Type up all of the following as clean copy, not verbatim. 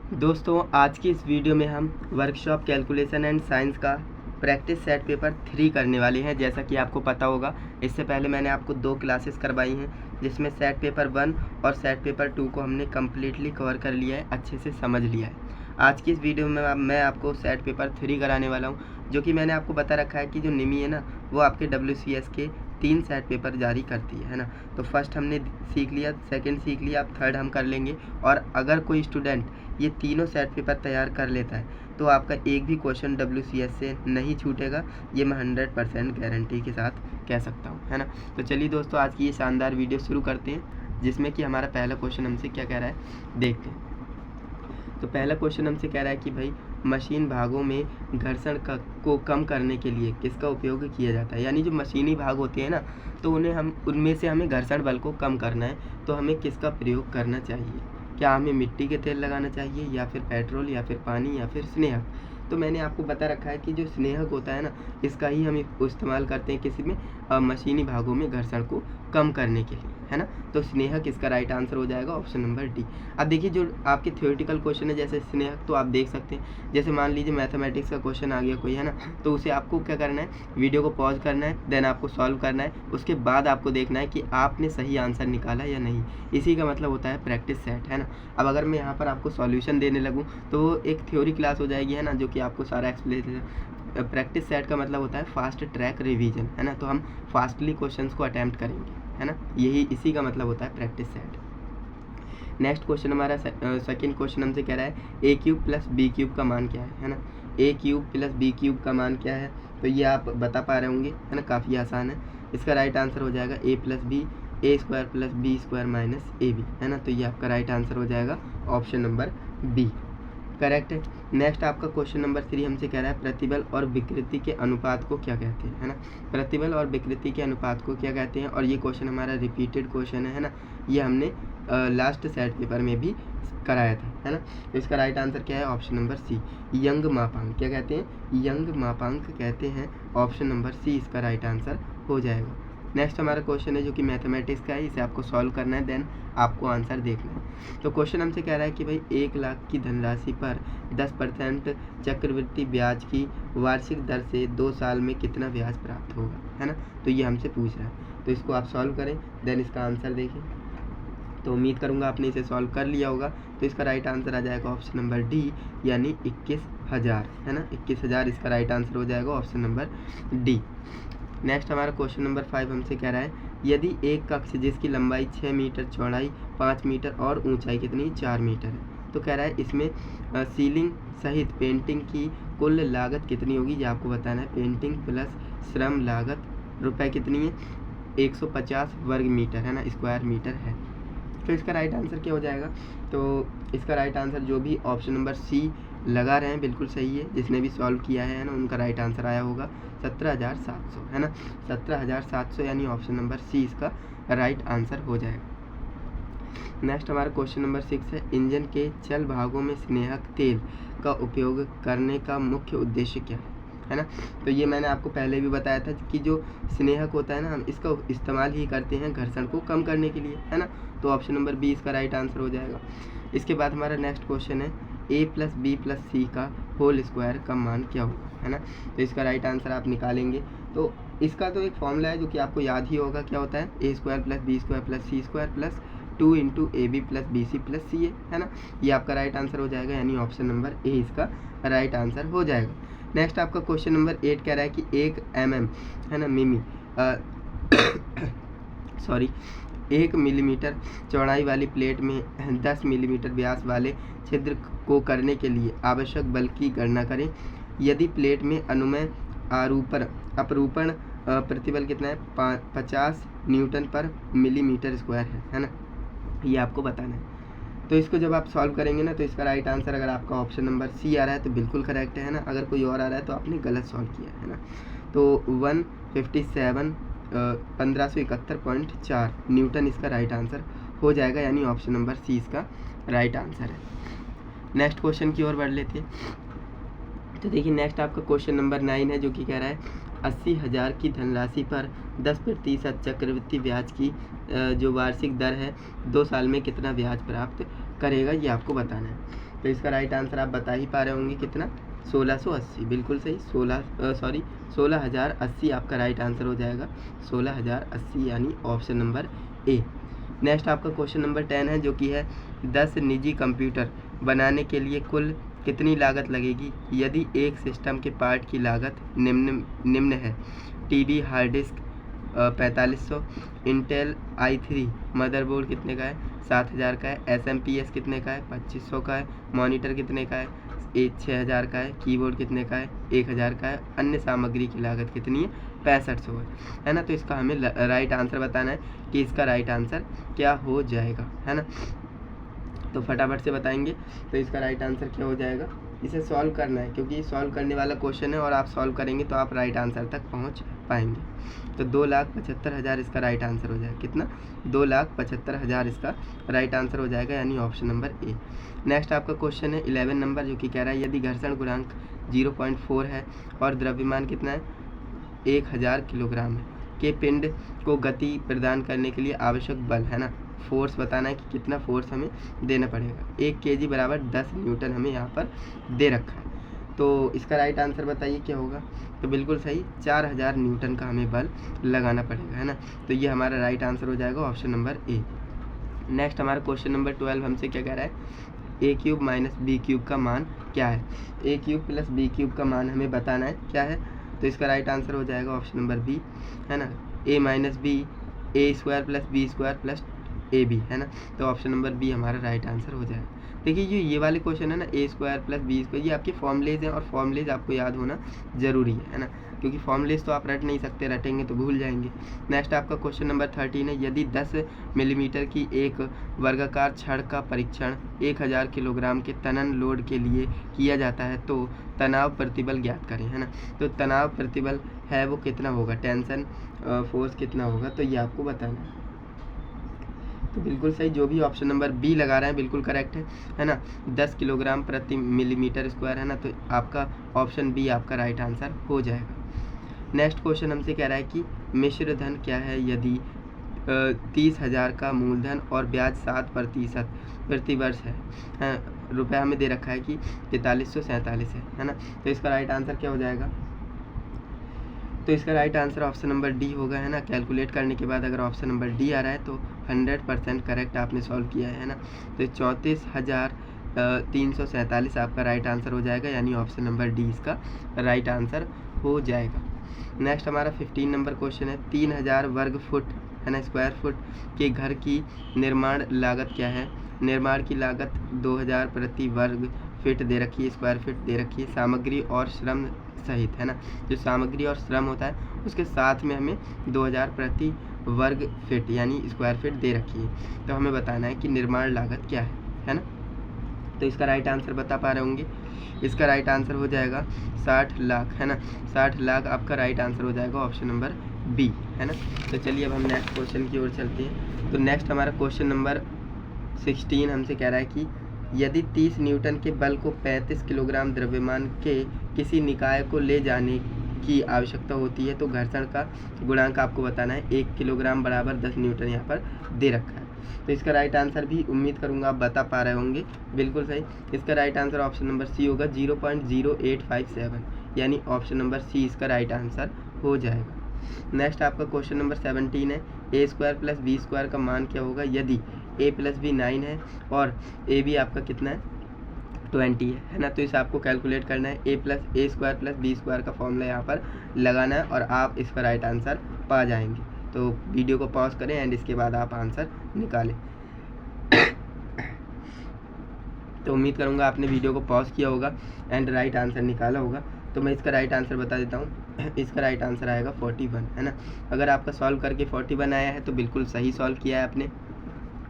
दोस्तों आज की इस वीडियो में हम वर्कशॉप कैलकुलेशन एंड साइंस का प्रैक्टिस सेट पेपर 3 करने वाले हैं। जैसा कि आपको पता होगा, इससे पहले मैंने आपको 2 क्लासेस करवाई हैं, जिसमें सेट पेपर 1 और सेट पेपर 2 को हमने कम्प्लीटली कवर कर लिया है, अच्छे से समझ लिया है। आज की इस वीडियो में मैं आपको सेट पेपर 3 कराने वाला हूं, जो कि मैंने आपको बता रखा है कि जो निमी है ना, वो आपके WCS के 3 सेट पेपर जारी करती है ना। तो फर्स्ट हमने सीख लिया, सेकंड सीख लिया, अब थर्ड हम कर लेंगे। और अगर कोई स्टूडेंट ये तीनों सेट पेपर तैयार कर लेता है तो आपका एक भी क्वेश्चन WCS से नहीं छूटेगा, ये मैं 100% गारंटी के साथ कह सकता हूँ, है ना। तो चलिए दोस्तों, आज की ये शानदार वीडियो शुरू करते हैं, जिसमें कि हमारा पहला क्वेश्चन हमसे क्या कह रहा है देखते हैं। तो पहला क्वेश्चन हमसे कह रहा है कि भाई मशीन भागों में घर्षण को कम करने के लिए किसका उपयोग किया जाता है। यानी जो मशीनी भाग होते हैं ना, तो उनमें से हमें घर्षण बल को कम करना है, तो हमें किसका प्रयोग करना चाहिए। क्या हमें मिट्टी के तेल लगाना चाहिए, या फिर पेट्रोल, या फिर पानी, या फिर स्नेहक। तो मैंने आपको बता रखा है कि जो स्नेहक होता है ना, इसका ही हम इस्तेमाल करते हैं किसी में मशीनी भागों में घर्षण को कम करने के लिए, है ना। तो स्नेहक इसका राइट आंसर हो जाएगा ऑप्शन नंबर डी। अब देखिए, जो आपके थ्योरेटिकल क्वेश्चन है जैसे स्नेहक, तो आप देख सकते हैं, जैसे मान लीजिए मैथमेटिक्स का क्वेश्चन आ गया कोई, है ना, तो उसे आपको क्या करना है, वीडियो को पॉज करना है, देन आपको सॉल्व करना है, उसके बाद आपको देखना है कि आपने सही आंसर निकाला या नहीं। इसी का मतलब होता है प्रैक्टिस सेट, है ना। अब अगर मैं यहाँ पर आपको सॉल्यूशन देने लगूँ तो वो एक थ्योरी क्लास हो जाएगी, है ना, जो कि आपको सारा एक्सप्लेन। प्रैक्टिस सेट का मतलब होता है फास्ट ट्रैक रिवीजन, है ना। तो हम फास्टली क्वेश्चंस को अटैम्प्ट करेंगे, है ना, इसी का मतलब होता है प्रैक्टिस सेट। नेक्स्ट क्वेश्चन हमारा सेकंड क्वेश्चन हमसे कह रहा है ए क्यूब प्लस बी क्यूब का मान क्या है ना। ए क्यूब प्लस बी क्यूब का मान क्या है, तो ये आप बता पा रहे होंगे, है ना, काफ़ी आसान है। इसका राइट आंसर हो जाएगा A plus B, A square plus B square minus A B, है ना। तो ये आपका राइट आंसर हो जाएगा ऑप्शन नंबर बी, करेक्ट है। नेक्स्ट आपका क्वेश्चन नंबर 3 हमसे कह रहा है प्रतिबल और विकृति के अनुपात को क्या कहते हैं, है ना। प्रतिबल और विकृति के अनुपात को क्या कहते हैं, और ये क्वेश्चन हमारा रिपीटेड क्वेश्चन है ना। ये हमने लास्ट सेट पेपर में भी कराया था, है ना। तो इसका राइट आंसर क्या है, ऑप्शन नंबर सी, यंग मापांक। क्या कहते हैं, यंग मापांक कहते हैं, ऑप्शन नंबर सी इसका राइट आंसर हो जाएगा। नेक्स्ट हमारा क्वेश्चन है जो कि मैथमेटिक्स का है, इसे आपको सॉल्व करना है, देन आपको आंसर देखना है। तो क्वेश्चन हमसे कह रहा है कि भाई 1 लाख की धनराशि पर 10% चक्रवृद्धि ब्याज की वार्षिक दर से 2 साल में कितना ब्याज प्राप्त होगा, है ना। तो ये हमसे पूछ रहा है, तो इसको आप सॉल्व करें, देन इसका आंसर देखें। तो उम्मीद करूँगा आपने इसे सॉल्व कर लिया होगा। तो इसका राइट आंसर आ जाएगा ऑप्शन नंबर डी, यानी 21,000, है ना। 21,000 इसका राइट आंसर हो जाएगा ऑप्शन नंबर डी। नेक्स्ट हमारा क्वेश्चन नंबर 5 हमसे कह रहा है यदि एक कक्ष जिसकी लंबाई 6 मीटर, चौड़ाई 5 मीटर और ऊंचाई कितनी 4 मीटर है, तो कह रहा है इसमें सीलिंग सहित पेंटिंग की कुल लागत कितनी होगी, ये आपको बताना है। पेंटिंग प्लस श्रम लागत रुपए कितनी है, 150 वर्ग मीटर, है ना, स्क्वायर मीटर है। तो इसका राइट आंसर क्या हो जाएगा, तो इसका राइट आंसर जो भी ऑप्शन नंबर सी लगा रहे हैं बिल्कुल सही है, जिसने भी सॉल्व किया है ना, उनका राइट आंसर आया होगा 17,700, है ना। 17,700 यानी ऑप्शन नंबर सी इसका राइट आंसर हो जाएगा। नेक्स्ट हमारा क्वेश्चन नंबर 6 है इंजन के चल भागों में स्नेहक तेल का उपयोग करने का मुख्य उद्देश्य क्या है ना। तो ये मैंने आपको पहले भी बताया था कि जो स्नेहक होता है ना, हम इसका इस्तेमाल ही करते हैं घर्षण को कम करने के लिए, है ना। तो ऑप्शन नंबर बी इसका राइट आंसर हो जाएगा। इसके बाद हमारा नेक्स्ट क्वेश्चन है ए प्लस बी प्लस सी का होल स्क्वायर का मान क्या होगा, है ना। तो इसका राइट आंसर आप निकालेंगे, तो इसका तो एक फॉर्मूला है जो कि आपको याद ही होगा, क्या होता है, A square plus B square plus C square plus 2 into A B plus B C plus C A, है ना। ये आपका राइट आंसर हो जाएगा, यानी ऑप्शन नंबर ए इसका राइट आंसर हो जाएगा। नेक्स्ट आपका क्वेश्चन नंबर 8 कह रहा है कि 1 mm, है ना, मिमी सॉरी 1 मिलीमीटर चौड़ाई वाली प्लेट में 10 मिलीमीटर व्यास वाले छिद्र को करने के लिए आवश्यक बल की गणना करें। यदि प्लेट में अनुमेय अपरूपण प्रतिबल कितना है, 50 न्यूटन पर मिलीमीटर स्क्वायर है ना, ये आपको बताना है। तो इसको जब आप सॉल्व करेंगे ना, तो इसका राइट आंसर अगर आपका ऑप्शन नंबर सी आ रहा है तो बिल्कुल करेक्ट है ना, अगर कोई और आ रहा है तो आपने गलत सॉल्व किया है ना। तो 157 1571.4 न्यूटन इसका राइट आंसर हो जाएगा, यानी ऑप्शन नंबर सी इसका राइट आंसर है। नेक्स्ट क्वेश्चन की ओर बढ़ लेते हैं। तो देखिए नेक्स्ट आपका क्वेश्चन नंबर 9 है, जो कि कह रहा है 80,000 की धनराशि पर 10% चक्रवृद्धि ब्याज की जो वार्षिक दर है 2 साल में कितना ब्याज प्राप्त करेगा, ये आपको बताना है। तो इसका राइट आंसर आप बता ही पा रहे होंगे कितना, 1680। बिल्कुल सही, 16,080 आपका राइट आंसर हो जाएगा, 16,080 यानी ऑप्शन नंबर ए। नेक्स्ट आपका क्वेश्चन नंबर 10 है, जो कि है 10 निजी कंप्यूटर बनाने के लिए कुल कितनी लागत लगेगी यदि एक सिस्टम के पार्ट की लागत निम्न है। TV hard disk 4500, Intel i3 motherboard कितने का है, 7000 का है, SMPS कितने का है, 2500 का है, मॉनिटर कितने का है, 6000 का है, कीबोर्ड कितने का है, 1000 का है, अन्य सामग्री की लागत कितनी है, 6500 है ना। तो इसका हमें राइट आंसर बताना है कि इसका राइट आंसर क्या हो जाएगा, है ना। तो फटाफट से बताएंगे। तो इसका राइट आंसर क्या हो जाएगा, इसे सॉल्व करना है क्योंकि सॉल्व करने वाला क्वेश्चन है और आप सॉल्व करेंगे तो आप राइट आंसर तक पहुंच पाएंगे। तो 2,75,000 इसका राइट आंसर हो जाएगा, कितना, 2,75,000 इसका राइट आंसर हो जाएगा, यानी ऑप्शन नंबर ए। नेक्स्ट आपका क्वेश्चन है 11 नंबर, जो कि कह रहा है यदि घर्षण गुणांक 0.4 है और द्रव्यमान कितना है, 1000 किलोग्राम है, के पिंड को गति प्रदान करने के लिए आवश्यक बल, है ना, फोर्स बताना है कि कितना फोर्स हमें देना पड़ेगा। 1 kg बराबर 10 न्यूटन हमें यहाँ पर दे रखा है। तो इसका राइट आंसर बताइए क्या होगा। तो बिल्कुल सही, 4000 न्यूटन का हमें बल लगाना पड़ेगा, है ना। तो ये हमारा राइट आंसर हो जाएगा, ऑप्शन नंबर ए। नेक्स्ट हमारा क्वेश्चन नंबर 12 हमसे क्या कह रहा है, a³ - b³ का मान क्या है। a³ + b³ का मान हमें बताना है क्या है। तो इसका राइट आंसर हो जाएगा ऑप्शन नंबर बी, है ना, a - b a² + b² + ab, है ना। तो ऑप्शन नंबर बी हमारा राइट आंसर हो जाएगा। देखिए जो ये वाले क्वेश्चन है ना, a² + b², ये आपके फॉर्मूलेज हैं और फॉर्मूलेज आपको याद होना ज़रूरी है ना, क्योंकि फॉर्मूलेज तो आप रट नहीं सकते, रटेंगे तो भूल जाएंगे। नेक्स्ट आपका क्वेश्चन नंबर 13 है, यदि 10 मिलीमीटर की एक वर्गाकार छड़ का परीक्षण 1000 किलोग्राम के तनन लोड के लिए किया जाता है तो तनाव प्रतिबल ज्ञात करें, है ना। तो तनाव प्रतिबल है वो कितना होगा, टेंशन फोर्स कितना होगा, तो ये आपको बताना है। तो बिल्कुल सही, जो भी ऑप्शन नंबर बी लगा रहे हैं बिल्कुल करेक्ट है ना, 10 किलोग्राम प्रति मिलीमीटर स्क्वायर, है ना। तो आपका ऑप्शन बी आपका राइट आंसर हो जाएगा। नेक्स्ट क्वेश्चन हमसे कह रहा है कि मिश्र धन क्या है यदि 30,000 का मूलधन और ब्याज 7% प्रति वर्ष है, रुपया हमें दे रखा है कि 4347 है ना। तो इसका राइट आंसर क्या हो जाएगा। तो इसका right answer option number D होगा, है ना। कैलकुलेट करने के बाद अगर ऑप्शन नंबर डी आ रहा है तो 100% करेक्ट आपने सॉल्व किया है ना। तो 34,347 आपका राइट आंसर हो जाएगा, यानी ऑप्शन नंबर डी इसका राइट आंसर हो जाएगा। नेक्स्ट हमारा 15 नंबर क्वेश्चन है, 3000 वर्ग फुट, है ना, स्क्वायर फुट के घर की निर्माण लागत क्या है। निर्माण की लागत 2000 प्रति वर्ग फीट दे रखी है, स्क्वायर फीट दे रखी है, सामग्री और श्रम सहित, है ना। जो सामग्री और श्रम होता है उसके साथ में हमें 2000 प्रति वर्ग फीट यानी स्क्वायर फीट दे रखी है। तो हमें बताना है कि निर्माण लागत क्या है ना। तो इसका राइट आंसर बता पा रहे होंगे, इसका राइट आंसर हो जाएगा 60 लाख, है ना। 60 लाख आपका राइट आंसर हो जाएगा, ऑप्शन नंबर बी, है ना। तो चलिए अब हम नेक्स्ट क्वेश्चन की ओर चलते हैं। तो नेक्स्ट हमारा क्वेश्चन नंबर 16 हमसे कह रहा है कि यदि 30 न्यूटन के बल को 35 किलोग्राम द्रव्यमान के किसी निकाय को ले जाने की आवश्यकता होती है तो घर्षण का गुणांक आपको बताना है। 1 किलोग्राम बराबर 10 न्यूटन यहाँ पर दे रखा है। तो इसका राइट आंसर भी उम्मीद करूँगा आप बता पा रहे होंगे, बिल्कुल सही। इसका right answer option number C होगा, 0.0857, यानी ऑप्शन नंबर सी इसका राइट आंसर हो जाएगा। नेक्स्ट आपका क्वेश्चन नंबर 17 है, a² + b² का मान क्या होगा यदि a + b 9 है और a b आपका कितना है 20 है ना। तो इसे आपको कैलकुलेट करना है, a² + b² का फॉर्मूला यहाँ पर लगाना है और आप इसका राइट आंसर पा जाएंगे। तो वीडियो को पॉज करें एंड इसके बाद आप आंसर निकालें। तो उम्मीद करूँगा आपने वीडियो को पॉज किया होगा एंड राइट आंसर निकाला होगा। तो मैं इसका राइट आंसर बता देता हूँ, इसका राइट आंसर आएगा 41, है ना। अगर आपका सॉल्व करके 41 आया है तो बिल्कुल सही सॉल्व किया है आपने,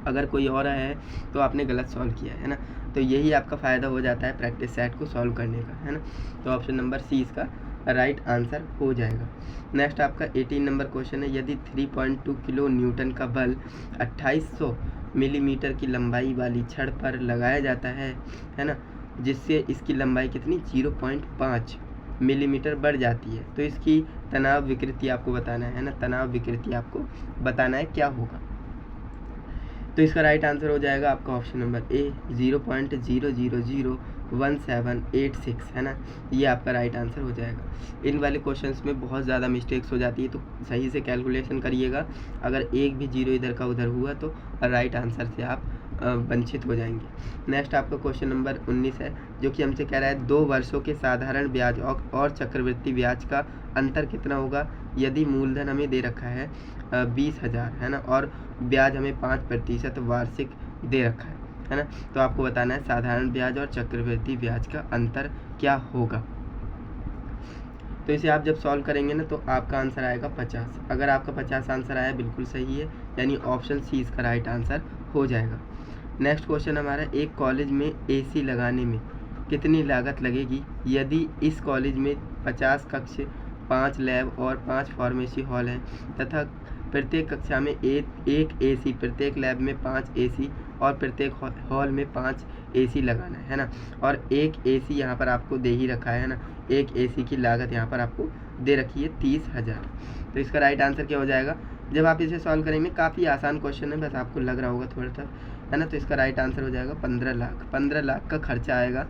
अगर कोई और आया है तो आपने गलत सॉल्व किया है ना। तो यही आपका फ़ायदा हो जाता है प्रैक्टिस सेट को सॉल्व करने का, है ना। तो ऑप्शन नंबर सी इसका राइट आंसर हो जाएगा। नेक्स्ट आपका 18 नंबर क्वेश्चन है, यदि 3.2 किलो न्यूटन का बल 2800 मिलीमीटर की लंबाई वाली छड़ पर लगाया जाता है ना, जिससे इसकी लंबाई कितनी 0.5 मिलीमीटर बढ़ जाती है, तो इसकी तनाव विकृति आपको बताना है ना। तनाव विकृति आपको बताना है क्या होगा। तो इसका राइट आंसर हो जाएगा आपका ऑप्शन नंबर ए 0.000178 है ना, ये आपका राइट आंसर हो जाएगा। इन वाले क्वेश्चंस में बहुत ज़्यादा मिस्टेक्स हो जाती है, तो सही से कैलकुलेशन करिएगा। अगर एक भी जीरो इधर का उधर हुआ तो राइट आंसर से आप वंचित हो जाएंगे। नेक्स्ट आपका क्वेश्चन नंबर 19 है, जो कि हमसे कह रहा है 2 वर्षों के साधारण ब्याज और चक्रवृद्धि ब्याज का अंतर कितना होगा यदि मूलधन हमें दे रखा है 20,000 है ना, और ब्याज हमें 5% वार्षिक दे रखा है ना। तो आपको बताना है साधारण ब्याज और चक्रवृद्धि ब्याज का अंतर क्या होगा। तो इसे आप जब सॉल्व करेंगे ना तो आपका आंसर आएगा 50। अगर आपका 50 आंसर आया बिल्कुल सही है, यानी ऑप्शन सी इसका राइट आंसर हो जाएगा। नेक्स्ट क्वेश्चन हमारा, एक कॉलेज में एसी लगाने में कितनी लागत लगेगी यदि इस कॉलेज में 50 कक्ष, 5 लैब और 5 फार्मेसी हॉल हैं तथा प्रत्येक कक्षा में एक एसी, प्रत्येक लैब में 5 एसी और प्रत्येक हॉल में 5 एसी लगाना है ना, और एक एसी यहाँ पर आपको दे ही रखा है ना, एक एसी की लागत यहाँ पर आपको दे रखी है 30,000। तो इसका राइट आंसर क्या हो जाएगा जब आप इसे सॉल्व करेंगे। काफ़ी आसान क्वेश्चन है, बस आपको लग रहा होगा थोड़ा सा है ना। तो इसका राइट आंसर हो जाएगा 15 लाख। 15 लाख का खर्चा आएगा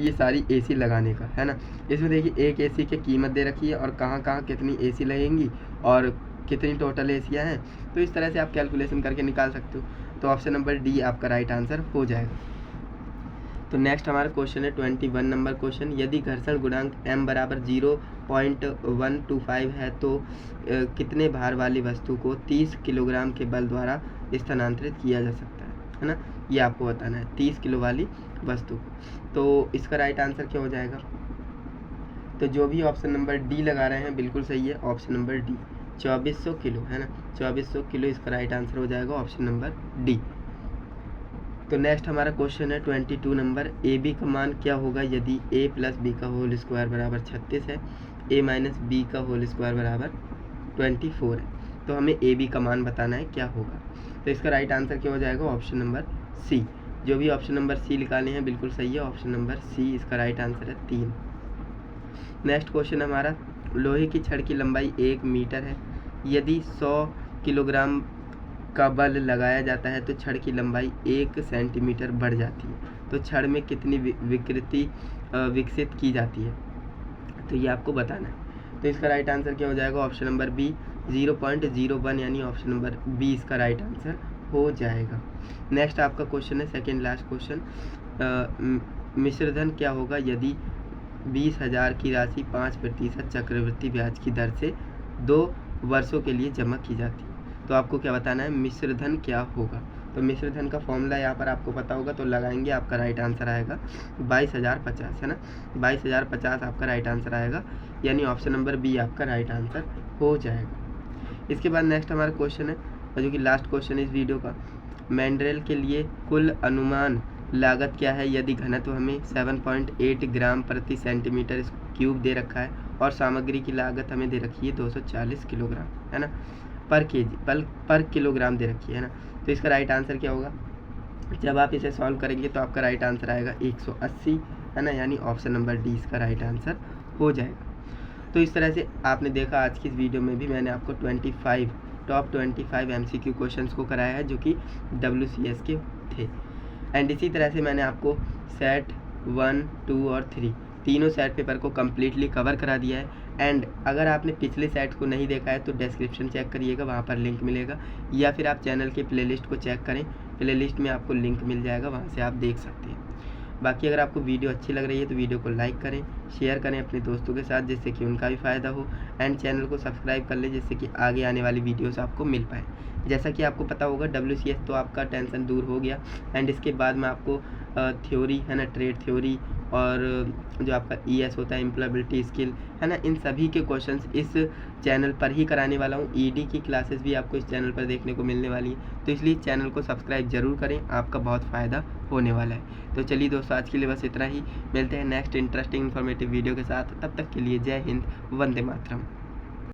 ये सारी एसी लगाने का है ना। इसमें देखिए एक एसी की कीमत दे रखी है और कहाँ कहाँ कितनी एसी लगेंगी और कितनी टोटल एसियाँ हैं, तो इस तरह से आप कैलकुलेशन करके निकाल सकते हो। तो ऑप्शन नंबर डी आपका राइट आंसर हो जाएगा। तो नेक्स्ट हमारा क्वेश्चन है 21 नंबर क्वेश्चन, यदि घर्षण गुणांक m बराबर 0.125 है तो कितने भार वाली वस्तु को 30 किलोग्राम के बल द्वारा स्थानांतरित किया जा सकता है ना, ये आपको बताना है 30 किलो वाली वस्तु को। तो इसका राइट आंसर क्या हो जाएगा, तो जो भी ऑप्शन नंबर डी लगा रहे हैं बिल्कुल सही है, ऑप्शन नंबर डी 2400 किलो है ना, 2400 किलो इसका राइट आंसर हो जाएगा ऑप्शन नंबर डी। तो नेक्स्ट हमारा क्वेश्चन है 22 नंबर, ए बी का मान क्या होगा यदि a प्लस बी का होल स्क्वायर बराबर 36 है, a माइनस बी का होल स्क्वायर बराबर 24 है। तो हमें ए बी का मान बताना है क्या होगा। तो इसका राइट आंसर क्या हो जाएगा ऑप्शन नंबर सी। जो भी ऑप्शन नंबर सी निकाले हैं बिल्कुल सही है, ऑप्शन नंबर सी इसका राइट आंसर है 3। नेक्स्ट क्वेश्चन हमारा, लोहे की छड़ की लंबाई 1 मीटर है, यदि 100 किलोग्राम का बल लगाया जाता है तो छड़ की लंबाई 1 सेंटीमीटर बढ़ जाती है, तो छड़ में कितनी विकृति विकसित की जाती है, तो ये आपको बताना है। तो इसका राइट आंसर क्या हो जाएगा ऑप्शन नंबर बी 0.01, यानी ऑप्शन नंबर बी इसका राइट आंसर हो जाएगा। नेक्स्ट आपका क्वेश्चन है सेकेंड लास्ट क्वेश्चन, मिश्रधन क्या होगा यदि 20,000 की राशि 5% चक्रवृद्धि ब्याज की दर से 2 वर्षों के लिए जमा की जाती है। तो आपको क्या बताना है मिश्रधन क्या होगा। तो मिश्रधन का फॉर्मूला यहाँ पर आपको पता होगा, तो लगाएंगे आपका राइट आंसर आएगा 22,050 है ना, 22,050 आपका राइट आंसर आएगा, यानी ऑप्शन नंबर बी आपका राइट आंसर हो जाएगा। इसके बाद नेक्स्ट हमारा क्वेश्चन है, जो कि लास्ट क्वेश्चन है इस वीडियो का, मैंड्रेल के लिए कुल अनुमान लागत क्या है यदि घनत्व हमें 7.8 ग्राम प्रति सेंटीमीटर क्यूब दे रखा है और सामग्री की लागत हमें दे रखी है 240 किलोग्राम है ना, पर किलोग्राम दे रखी है ना। तो इसका राइट आंसर क्या होगा, जब आप इसे सॉल्व करेंगे तो आपका राइट आंसर आएगा 180 है ना, यानी ऑप्शन नंबर डी इसका राइट आंसर हो जाएगा। तो इस तरह से आपने देखा आज की इस वीडियो में भी मैंने आपको टॉप 25 MCQ क्वेश्चंस को कराया है जो कि WCS के थे। एंड इसी तरह से मैंने आपको सेट 1, 2 और 3 तीनों सेट पेपर को कम्प्लीटली कवर करा दिया है। एंड अगर आपने पिछले सेट्स को नहीं देखा है तो डिस्क्रिप्शन चेक करिएगा, वहाँ पर लिंक मिलेगा, या फिर आप चैनल के प्लेलिस्ट को चेक करें, प्लेलिस्ट में आपको लिंक मिल जाएगा, वहाँ से आप देख सकते हैं। बाकी अगर आपको वीडियो अच्छी लग रही है तो वीडियो को लाइक करें, शेयर करें अपने दोस्तों के साथ जिससे कि उनका भी फ़ायदा हो, एंड चैनल को सब्सक्राइब कर लें जिससे कि आगे आने वाली वीडियोस आपको मिल पाए। जैसा कि आपको पता होगा WCS तो आपका टेंशन दूर हो गया, एंड इसके बाद में आपको थ्योरी है ना, ट्रेड थ्योरी और जो आपका ES होता है एम्प्लॉयबिलिटी स्किल है ना, इन सभी के क्वेश्चंस इस चैनल पर ही कराने वाला हूँ। ED की क्लासेस भी आपको इस चैनल पर देखने को मिलने वाली है, तो इसलिए चैनल को सब्सक्राइब जरूर करें, आपका बहुत फ़ायदा होने वाला है। तो चलिए दोस्तों, आज के लिए बस इतना ही, मिलते हैं नेक्स्ट इंटरेस्टिंग इन्फॉर्मेटिव वीडियो के साथ, तब तक के लिए जय हिंद, वंदे मातरम।